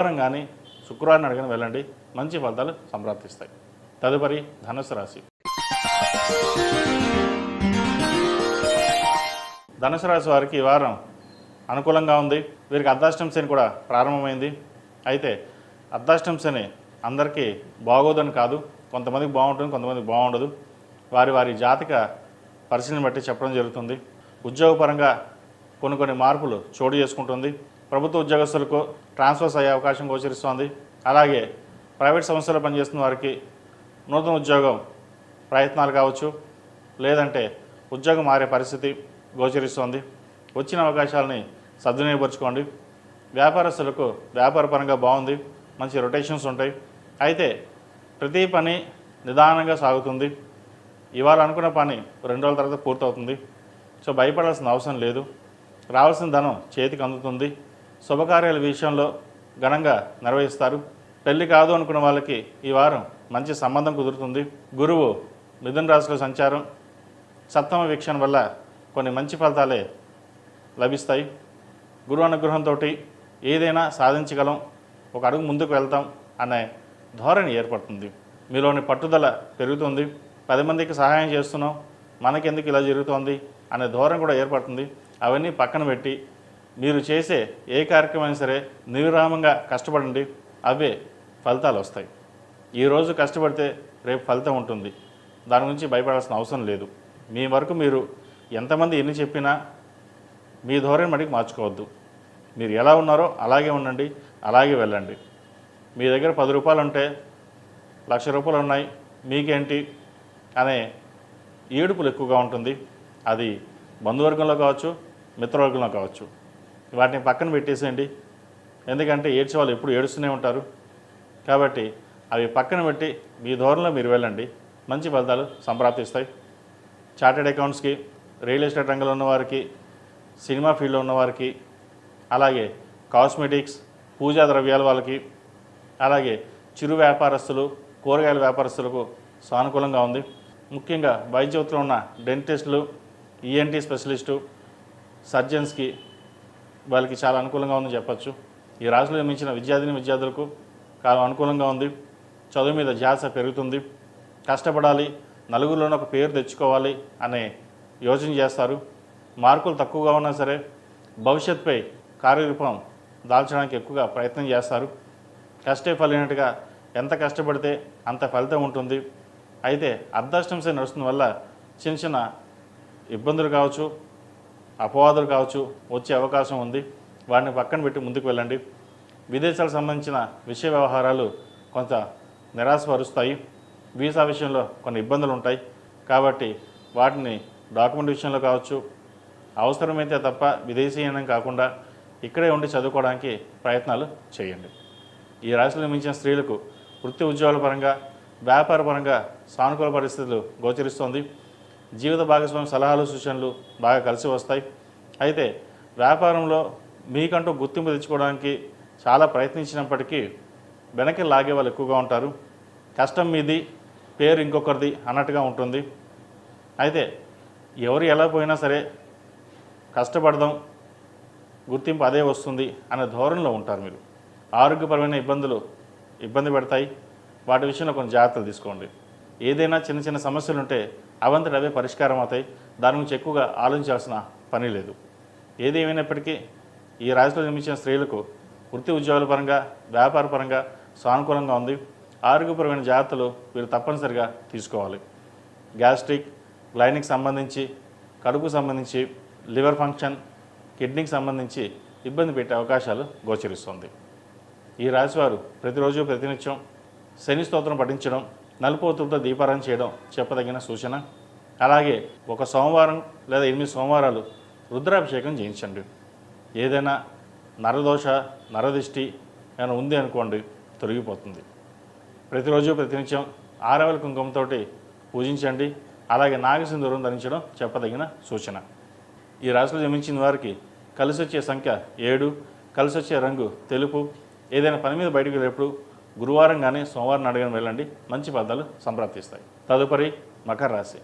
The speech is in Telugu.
శుక్రవారం కానీ శుక్రవారం అడగని వెళ్ళండి, మంచి ఫలితాలు సంప్రాప్తిస్తాయి. తదుపరి ధనుసు రాశి. ధనుసు రాశి వారికి ఈ వారం అనుకూలంగా ఉంది. వీరికి అర్ధాష్టమ శని కూడా ప్రారంభమైంది. అయితే అర్ధాష్టమ శని అందరికీ బాగోదని కాదు, కొంతమందికి బాగుంటుంది, కొంతమందికి బాగుండదు. వారి వారి జాతక పరిశీలన బట్టి చెప్పడం జరుగుతుంది. ఉద్యోగపరంగా కొన్ని మార్పులు చోటు చేసుకుంటుంది. ప్రభుత్వ ఉద్యోగస్తులకు ట్రాన్స్ఫర్స్ అయ్యే అవకాశం గోచరిస్తోంది. అలాగే ప్రైవేట్ సంస్థలో పనిచేస్తున్న వారికి నూతన ఉద్యోగం ప్రయత్నాలు కావచ్చు, లేదంటే ఉద్యోగం మారే పరిస్థితి గోచరిస్తోంది. వచ్చిన అవకాశాలని సద్వినియోగపరచుకోండి. వ్యాపారస్తులకు వ్యాపారపరంగా బాగుంది, మంచి రొటేషన్స్ ఉంటాయి. అయితే ప్రతి పని నిదానంగా సాగుతుంది. ఇవాళ అనుకున్న పని 2 రోజుల తర్వాత పూర్తవుతుంది. సో భయపడాల్సిన అవసరం లేదు. రావాల్సిన ధనం చేతికి అందుతుంది. శుభకార్యాల విషయంలో ఘనంగా నిర్వహిస్తారు. పెళ్లి కాదు అనుకున్న వాళ్ళకి ఈ వారం మంచి సంబంధం కుదురుతుంది. గురువు మిథున రాశిలో సంచారం, సప్తమ వీక్షణ వల్ల కొన్ని మంచి ఫలితాలే లభిస్తాయి. గురువు అనుగ్రహంతో ఏదైనా సాధించగలం, ఒక అడుగు ముందుకు వెళ్తాం అనే ధోరణి ఏర్పడుతుంది. మీలోని పట్టుదల పెరుగుతుంది. 10 మందికి సహాయం చేస్తున్నాం, మనకెందుకు ఇలా జరుగుతోంది అనే ధోరణి కూడా ఏర్పడుతుంది. అవన్నీ పక్కన పెట్టి మీరు చేసే ఏ కార్యక్రమం సరే నిర్విరామంగా కష్టపడండి, అవే ఫలితాలు వస్తాయి. ఈరోజు కష్టపడితే రేపు ఫలితం ఉంటుంది. దాని గురించి భయపడాల్సిన అవసరం లేదు. మీ వరకు మీరు ఎంతమంది ఎన్ని చెప్పినా మీ ధోరణి మటుకు మార్చుకోవద్దు. మీరు ఎలా ఉన్నారో అలాగే ఉండండి, అలాగే వెళ్ళండి. మీ దగ్గర 10 రూపాయలు ఉంటే ₹1,00,000 ఉన్నాయి, మీకేంటి అనే ఏడుపులు ఎక్కువగా ఉంటుంది. అది బంధువర్గంలో కావచ్చు, మిత్రవర్గంలో కావచ్చు. వాటిని పక్కన పెట్టేసేయండి. ఎందుకంటే ఏడ్చే వాళ్ళు ఎప్పుడు ఏడుస్తూనే ఉంటారు. కాబట్టి అవి పక్కన పెట్టి మీ ధోరణిలో మీరు వెళ్ళండి, మంచి ఫలితాలు సంప్రాప్తిస్తాయి. చార్టెడ్ అకౌంట్స్కి, రియల్ ఎస్టేట్ రంగంలో ఉన్నవారికి, సినిమా ఫీల్డ్లో ఉన్నవారికి, అలాగే కాస్మెటిక్స్, పూజా ద్రవ్యాల వాళ్ళకి, అలాగే చిరు వ్యాపారస్తులు, కూరగాయల వ్యాపారస్తులకు సానుకూలంగా ఉంది. ముఖ్యంగా వైద్య వృత్తిలో ఉన్న డెంటిస్టులు, ఈఎన్టీ స్పెషలిస్టు, సర్జన్స్కి వాళ్ళకి చాలా అనుకూలంగా ఉందని చెప్పచ్చు. ఈ రాశిలో జన్మించిన విద్యార్థులకు చాలా అనుకూలంగా ఉంది. చదువు మీద ధ్యాస పెరుగుతుంది. కష్టపడాలి, నలుగురిలోనే ఒక పేరు తెచ్చుకోవాలి అనే యోచన చేస్తారు. మార్కులు తక్కువగా ఉన్నా సరే భవిష్యత్తుపై కార్యరూపం దాల్చడానికి ఎక్కువగా ప్రయత్నం చేస్తారు. కష్టే ఫలినట్టుగా ఎంత కష్టపడితే అంత ఫలితం ఉంటుంది. అయితే అర్ధాష్టమ శని నడుస్తున్న వల్ల చిన్న ఇబ్బందులు కావచ్చు, అపవాదులు కావచ్చు వచ్చే అవకాశం ఉంది. వాటిని పక్కన పెట్టి ముందుకు వెళ్ళండి. విదేశాలకు సంబంధించిన విషయ వ్యవహారాలు కొంత నిరాశపరుస్తాయి. వీసా విషయంలో కొన్ని ఇబ్బందులు ఉంటాయి. కాబట్టి వాటిని డాక్యుమెంట్ విషయంలో కావచ్చు, అవసరమైతే తప్ప విదేశీయానం కాకుండా ఇక్కడే ఉండి చదువుకోవడానికి ప్రయత్నాలు చేయండి. ఈ రాశిలో మించిన స్త్రీలకు వృత్తి ఉద్యోగాల పరంగా, వ్యాపార పరంగా సానుకూల పరిస్థితులు గోచరిస్తోంది. జీవిత భాగస్వామి సలహాలు, సూచనలు బాగా కలిసి వస్తాయి. అయితే వ్యాపారంలో మీకంటూ గుర్తింపు తెచ్చుకోవడానికి చాలా ప్రయత్నించినప్పటికీ వెనక్కి లాగే వాళ్ళు ఎక్కువగా ఉంటారు. కష్టం మీది, పేరు ఇంకొకరిది అన్నట్టుగా ఉంటుంది. అయితే ఎవరు ఎలా పోయినా సరే కష్టపడదాం, గుర్తింపు అదే వస్తుంది అనే ధోరణిలో ఉంటారు మీరు. ఆరోగ్యపరమైన ఇబ్బంది పెడతాయి. వాటి విషయంలో కొన్ని జాగ్రత్తలు తీసుకోండి. ఏదైనా చిన్న సమస్యలు ఉంటే అవంతట అవే పరిష్కారం అవుతాయి. దాని గురించి ఎక్కువగా ఆలోచించాల్సిన పని లేదు. ఏది ఏమైనప్పటికీ ఈ రాశిలో జన్మించిన స్త్రీలకు వృత్తి ఉద్యోగాల పరంగా, వ్యాపార పరంగా సానుకూలంగా ఉంది. ఆరోగ్యపరమైన జాగ్రత్తలు వీరు తప్పనిసరిగా తీసుకోవాలి. గ్యాస్ట్రిక్, గ్లైనిక్ సంబంధించి, కడుపుకు సంబంధించి, లివర్ ఫంక్షన్, కిడ్నీకి సంబంధించి ఇబ్బంది పెట్టే అవకాశాలు గోచరిస్తుంది. ఈ రాశివారు ప్రతిరోజు ప్రతినిత్యం శని స్తోత్రం పఠించడం, నలుపు ఒత్తులతో దీపారాధన చేయడం చెప్పదగిన సూచన. అలాగే ఒక సోమవారం లేదా 8 సోమవారాలు రుద్రాభిషేకం చేయించండి. ఏదైనా నరదోష, నరదిష్టి ఏమైనా ఉంది అనుకోండి, తొలగిపోతుంది. ప్రతిరోజు ప్రతినిత్యం ఆరవెల కుంకుమతో పూజించండి. అలాగే నాగసింధూరం ధరించడం చెప్పదగిన సూచన. ఈ రాశిలో జన్మించిన వారికి కలిసి వచ్చే సంఖ్య 7, కలిసి వచ్చే రంగు తెలుపు. ఏదైనా పని మీద బయటకు వెళ్ళేప్పుడు గురువారం కానీ సోమవారం అడగని వెళ్ళండి, మంచి ఫలితాలు సంప్రాప్తిస్తాయి. తదుపరి మకర రాశి.